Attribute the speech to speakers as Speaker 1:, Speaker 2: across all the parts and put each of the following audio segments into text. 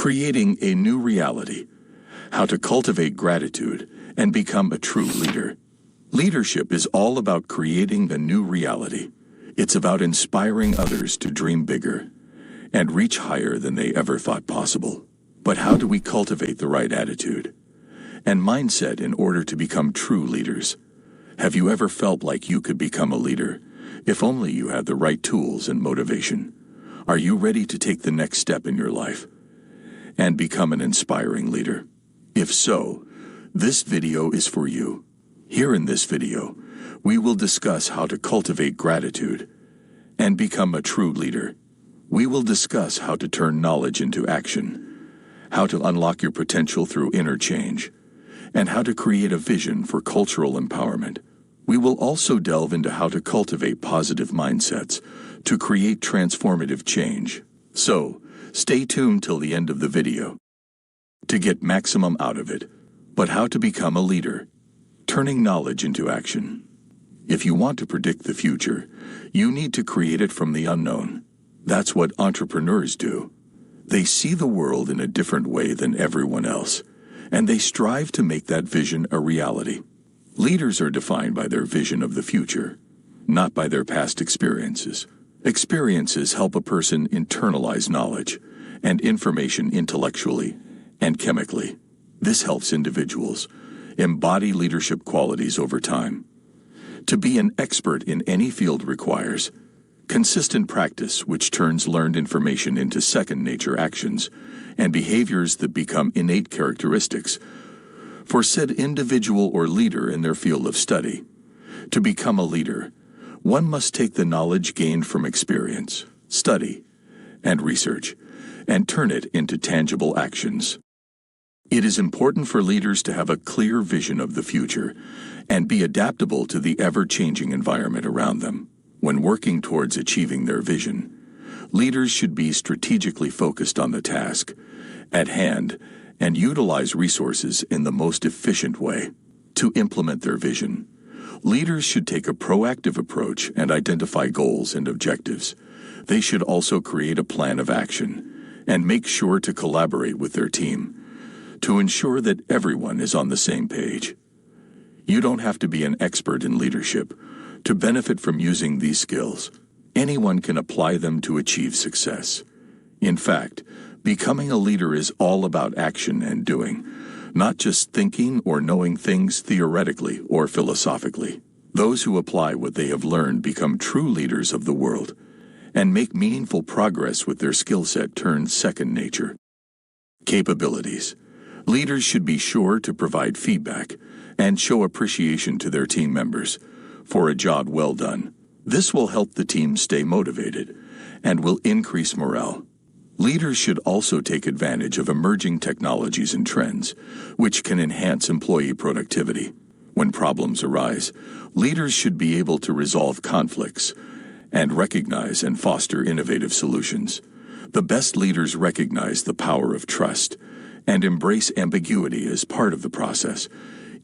Speaker 1: Creating a new reality. How to cultivate gratitude and become a true leader. Leadership is all about creating a new reality. It's about inspiring others to dream bigger and reach higher than they ever thought possible. But how do we cultivate the right attitude and mindset in order to become true leaders? Have you ever felt like you could become a leader if only you had the right tools and motivation? Are you ready to take the next step in your life and become an inspiring leader? If so, this video is for you. Here in this video, we will discuss how to cultivate gratitude and become a true leader. We will discuss how to turn knowledge into action, how to unlock your potential through inner change, and how to create a vision for cultural empowerment. We will also delve into how to cultivate positive mindsets to create transformative change. So, stay tuned till the end of the video to get maximum out of it. But how to become a leader? Turning knowledge into action. If you want to predict the future, you need to create it from the unknown. That's what entrepreneurs do. They see the world in a different way than everyone else, and they strive to make that vision a reality. Leaders are defined by their vision of the future, not by their past experiences. Experiences help a person internalize knowledge and information intellectually and chemically. This helps individuals embody leadership qualities over time. To be an expert in any field requires consistent practice, which turns learned information into second-nature actions and behaviors that become innate characteristics for said individual or leader in their field of study. To become a leader, one must take the knowledge gained from experience, study, and research, and turn it into tangible actions. It is important for leaders to have a clear vision of the future and be adaptable to the ever-changing environment around them. When working towards achieving their vision, leaders should be strategically focused on the task at hand and utilize resources in the most efficient way. To implement their vision, leaders should take a proactive approach and identify goals and objectives. They should also create a plan of action and make sure to collaborate with their team to ensure that everyone is on the same page. You don't have to be an expert in leadership to benefit from using these skills. Anyone can apply them to achieve success. In fact, becoming a leader is all about action and doing, not just thinking or knowing things theoretically or philosophically. Those who apply what they have learned become true leaders of the world and make meaningful progress with their skill set turned second nature. Capabilities. Leaders should be sure to provide feedback and show appreciation to their team members for a job well done. This will help the team stay motivated and will increase morale. Leaders should also take advantage of emerging technologies and trends, which can enhance employee productivity. When problems arise, leaders should be able to resolve conflicts and recognize and foster innovative solutions. The best leaders recognize the power of trust and embrace ambiguity as part of the process,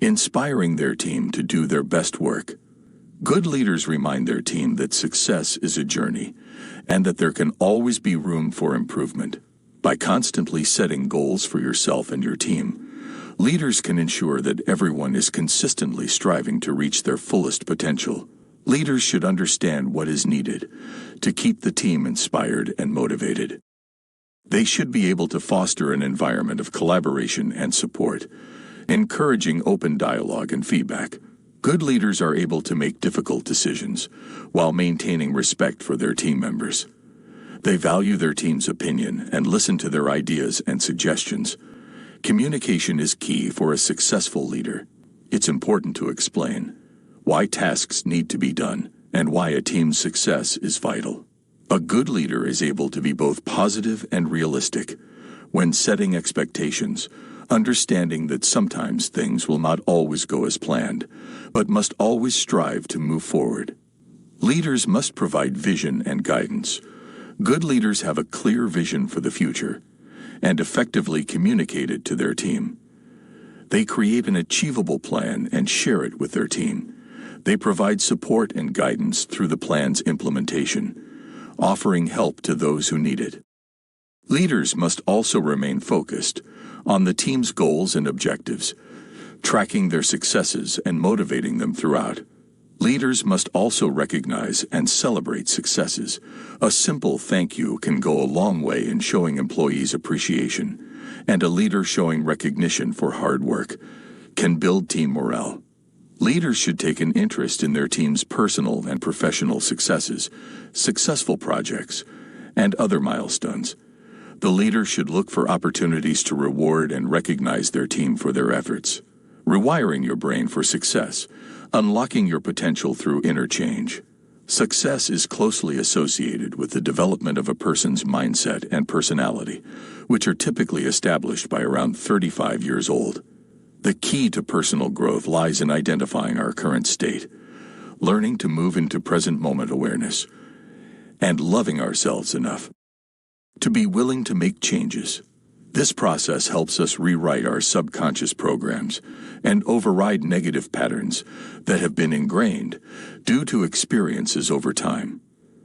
Speaker 1: inspiring their team to do their best work. Good leaders remind their team that success is a journey and that there can always be room for improvement. By constantly setting goals for yourself and your team, leaders can ensure that everyone is consistently striving to reach their fullest potential. Leaders should understand what is needed to keep the team inspired and motivated. They should be able to foster an environment of collaboration and support, encouraging open dialogue and feedback. Good leaders are able to make difficult decisions while maintaining respect for their team members. They value their team's opinion and listen to their ideas and suggestions. Communication is key for a successful leader. It's important to explain why tasks need to be done and why a team's success is vital. A good leader is able to be both positive and realistic when setting expectations, understanding that sometimes things will not always go as planned, but must always strive to move forward. Leaders must provide vision and guidance. Good leaders have a clear vision for the future and effectively communicate it to their team. They create an achievable plan and share it with their team. They provide support and guidance through the plan's implementation, offering help to those who need it. Leaders must also remain focused on the team's goals and objectives, tracking their successes and motivating them throughout. Leaders must also recognize and celebrate successes. A simple thank you can go a long way in showing employees appreciation, and a leader showing recognition for hard work can build team morale. Leaders should take an interest in their team's personal and professional successes, successful projects, and other milestones. The leader should look for opportunities to reward and recognize their team for their efforts. Rewiring your brain for success, unlocking your potential through inner change. Success is closely associated with the development of a person's mindset and personality, which are typically established by around 35 years old. The key to personal growth lies in identifying our current state, learning to move into present moment awareness, and loving ourselves enough to be willing to make changes. This process helps us rewrite our subconscious programs and override negative patterns that have been ingrained due to experiences over time.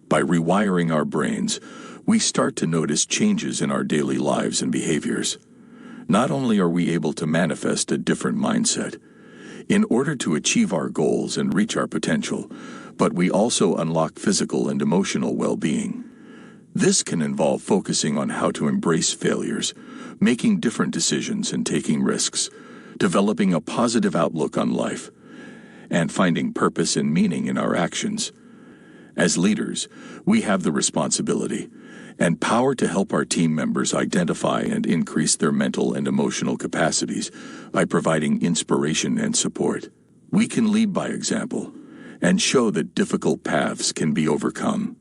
Speaker 1: By rewiring our brains, we start to notice changes in our daily lives and behaviors. Not only are we able to manifest a different mindset in order to achieve our goals and reach our potential, but we also unlock physical and emotional well-being. This can involve focusing on how to embrace failures, making different decisions and taking risks, developing a positive outlook on life, and finding purpose and meaning in our actions. As leaders, we have the responsibility and power to help our team members identify and increase their mental and emotional capacities by providing inspiration and support. We can lead by example and show that difficult paths can be overcome.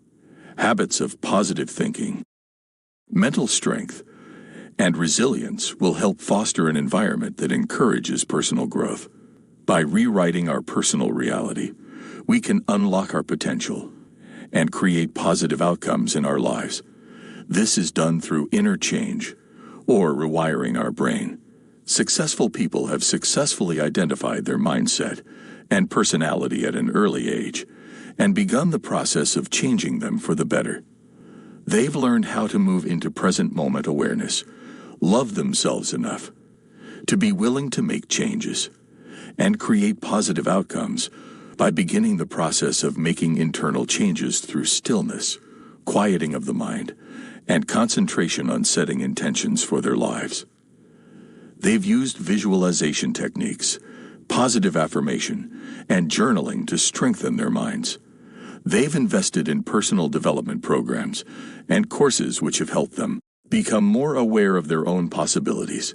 Speaker 1: Habits of positive thinking, mental strength, and resilience will help foster an environment that encourages personal growth. By rewriting our personal reality, we can unlock our potential and create positive outcomes in our lives. This is done through inner change, or rewiring our brain. Successful people have successfully identified their mindset and personality at an early age, and begun the process of changing them for the better. They've learned how to move into present moment awareness, love themselves enough to be willing to make changes, and create positive outcomes by beginning the process of making internal changes through stillness, quieting of the mind, and concentration on setting intentions for their lives. They've used visualization techniques, positive affirmation, and journaling to strengthen their minds. They've invested in personal development programs and courses which have helped them become more aware of their own possibilities.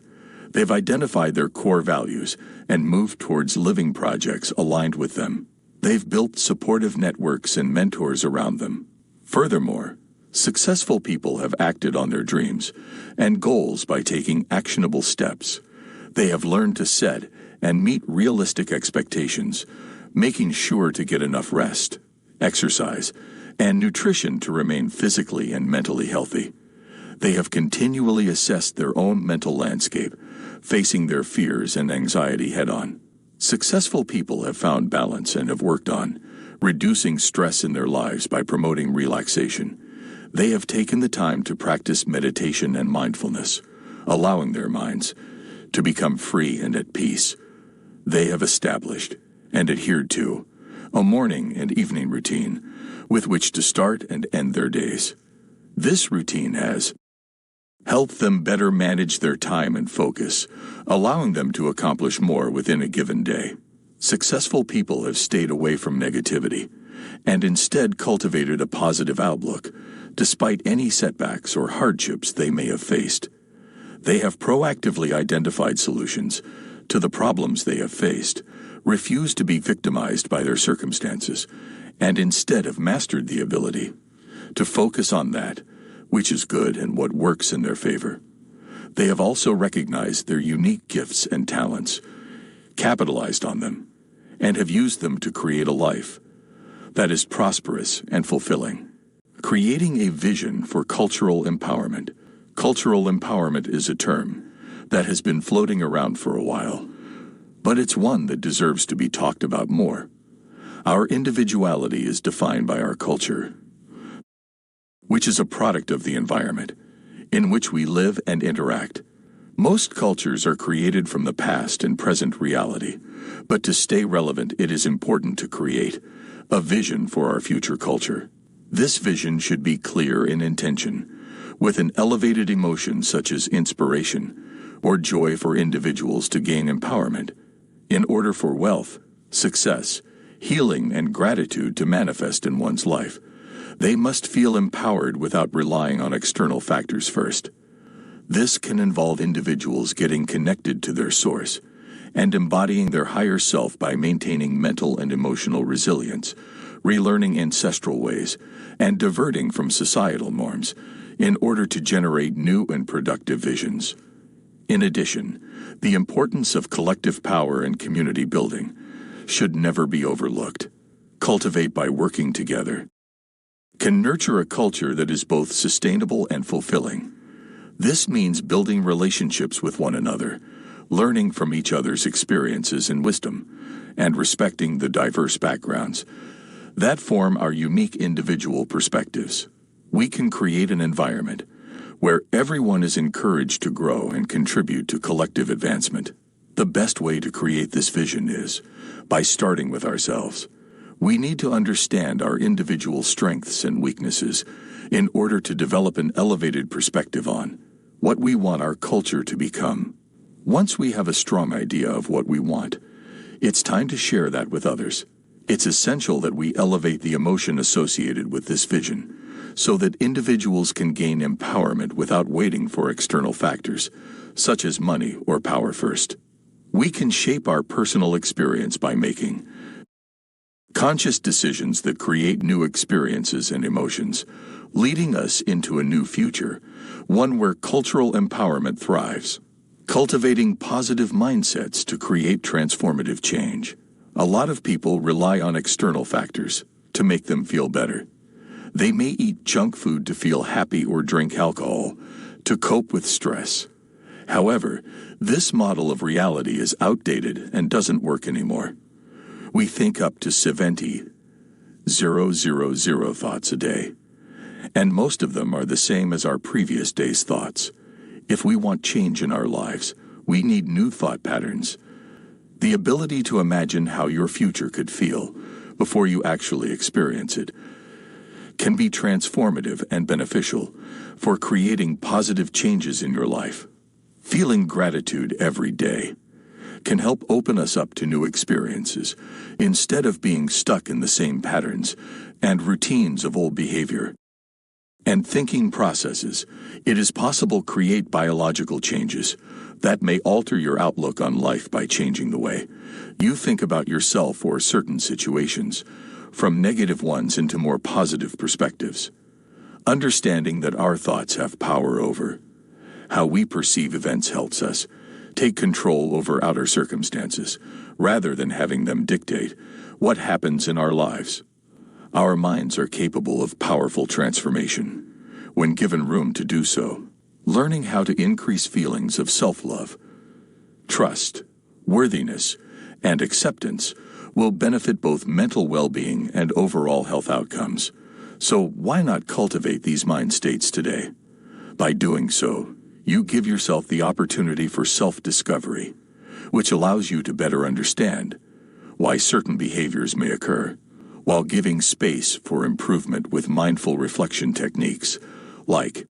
Speaker 1: They've identified their core values and moved towards living projects aligned with them. They've built supportive networks and mentors around them. Furthermore, successful people have acted on their dreams and goals by taking actionable steps. They have learned to set and meet realistic expectations, making sure to get enough rest, exercise, and nutrition to remain physically and mentally healthy. They have continually assessed their own mental landscape, facing their fears and anxiety head-on. Successful people have found balance and have worked on reducing stress in their lives by promoting relaxation. They have taken the time to practice meditation and mindfulness, allowing their minds to become free and at peace. They have established and adhered to a morning and evening routine with which to start and end their days. This routine has helped them better manage their time and focus, allowing them to accomplish more within a given day. Successful people have stayed away from negativity and instead cultivated a positive outlook, despite any setbacks or hardships they may have faced. They have proactively identified solutions to the problems they have faced, refused to be victimized by their circumstances, and instead have mastered the ability to focus on that which is good and what works in their favor. They have also recognized their unique gifts and talents, capitalized on them, and have used them to create a life that is prosperous and fulfilling. Creating a vision for cultural empowerment. Cultural empowerment is a term that has been floating around for a while, but it's one that deserves to be talked about more. Our individuality is defined by our culture, which is a product of the environment. in which we live and interact. Most cultures are created from the past and present reality, but to stay relevant, it is important to create a vision for our future culture. This vision should be clear in intention, with an elevated emotion such as inspiration or joy for individuals to gain empowerment, in order for wealth, success, healing, and gratitude to manifest in one's life. They must feel empowered without relying on external factors first. This can involve individuals getting connected to their source and embodying their higher self by maintaining mental and emotional resilience, relearning ancestral ways, and diverting from societal norms in order to generate new and productive visions. In addition, the importance of collective power and community building should never be overlooked. Cultivate by working together can nurture a culture that is both sustainable and fulfilling. This means building relationships with one another, learning from each other's experiences and wisdom, and respecting the diverse backgrounds that form our unique individual perspectives. We can create an environment where everyone is encouraged to grow and contribute to collective advancement. The best way to create this vision is by starting with ourselves. We need to understand our individual strengths and weaknesses in order to develop an elevated perspective on what we want our culture to become. Once we have a strong idea of what we want, it's time to share that with others. It's essential that we elevate the emotion associated with this vision, so that individuals can gain empowerment without waiting for external factors, such as money or power first. We can shape our personal experience by making conscious decisions that create new experiences and emotions, leading us into a new future, one where cultural empowerment thrives. Cultivating positive mindsets to create transformative change. A lot of people rely on external factors to make them feel better. They may eat junk food to feel happy or drink alcohol to cope with stress. However, this model of reality is outdated and doesn't work anymore. We think up to 70,000 thoughts a day, and most of them are the same as our previous day's thoughts. If we want change in our lives, we need new thought patterns. The ability to imagine how your future could feel before you actually experience it can be transformative and beneficial for creating positive changes in your life. Feeling gratitude every day can help open us up to new experiences instead of being stuck in the same patterns and routines of old behavior and thinking processes. It is possible to create biological changes that may alter your outlook on life by changing the way you think about yourself or certain situations, from negative ones into more positive perspectives. Understanding that our thoughts have power over how we perceive events helps us take control over outer circumstances, rather than having them dictate what happens in our lives. Our minds are capable of powerful transformation when given room to do so. Learning how to increase feelings of self-love, trust, worthiness, and acceptance will benefit both mental well-being and overall health outcomes. So why not cultivate these mind states today? By doing so, you give yourself the opportunity for self-discovery, which allows you to better understand why certain behaviors may occur, while giving space for improvement with mindful reflection techniques like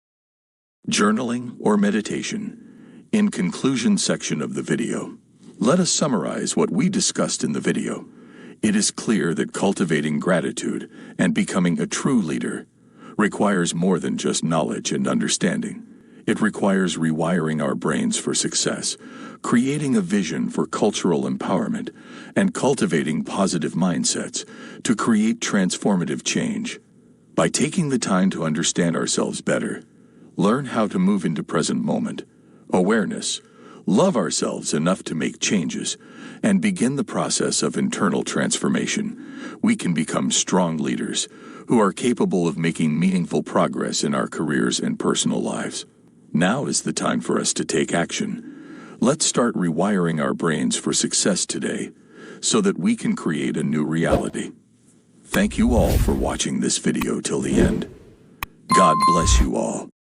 Speaker 1: journaling or meditation. In conclusion section of the video, let us summarize what we discussed in the video. It is clear that cultivating gratitude and becoming a true leader requires more than just knowledge and understanding. It requires rewiring our brains for success, creating a vision for cultural empowerment, and cultivating positive mindsets to create transformative change. By taking the time to understand ourselves better, learn how to move into present moment awareness, love ourselves enough to make changes, and begin the process of internal transformation, we can become strong leaders who are capable of making meaningful progress in our careers and personal lives. Now is the time for us to take action. Let's start rewiring our brains for success today, so that we can create a new reality. Thank you all for watching this video till the end. God bless you all.